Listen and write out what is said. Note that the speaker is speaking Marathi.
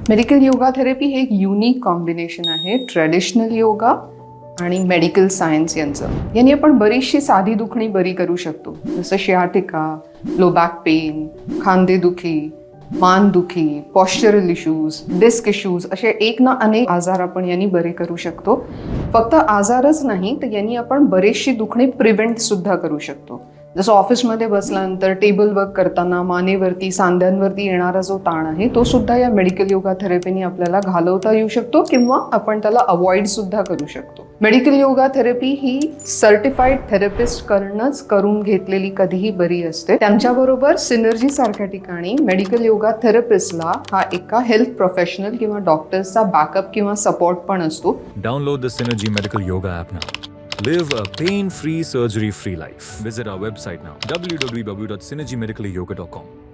मेडिकल योगा थेरपी हे एक युनिक कॉम्बिनेशन आहे ट्रेडिशनल योगा आणि मेडिकल सायन्स यांचं. यांनी आपण बरीचशी साधी दुखणी बरी करू शकतो, जसं शियाटिका, लो बॅक पेन, खांदेदुखी, मानदुखी, पॉश्चरल इश्यूज, डिस्क इश्यूज असे एक ना अनेक आजार आपण यांनी बरे करू शकतो. फक्त आजारच नाही तर यांनी आपण बरेचशी दुखणे प्रिव्हेंट सुद्धा करू शकतो. जसं ऑफिसमध्ये बसल्यानंतर टेबल वर्क करताना मानेवरती सांध्यांवरती येणारा जो ताण आहे तो सुद्धा या मेडिकल योगा थेरपीने आपल्याला घालवता येऊ शकतो किंवा आपण त्याला अवॉइड सुद्धा करू शकतो. मेडिकल योगा थेरपी ही सर्टिफाईड थेरपिस्ट कडूनच करून घेतलेली कधीही बरी असते. त्यांच्याबरोबर सिनर्जी सारख्या ठिकाणी मेडिकल योगा थेरपिस्टला हा एका हेल्थ प्रोफेशनल किंवा डॉक्टर्सचा बॅकअप किंवा सपोर्ट पण असतो. Download the Synergy Medical Yoga app now. Live a pain-free, surgery-free life. Visit our website now, www.synergymedicalyoga.com.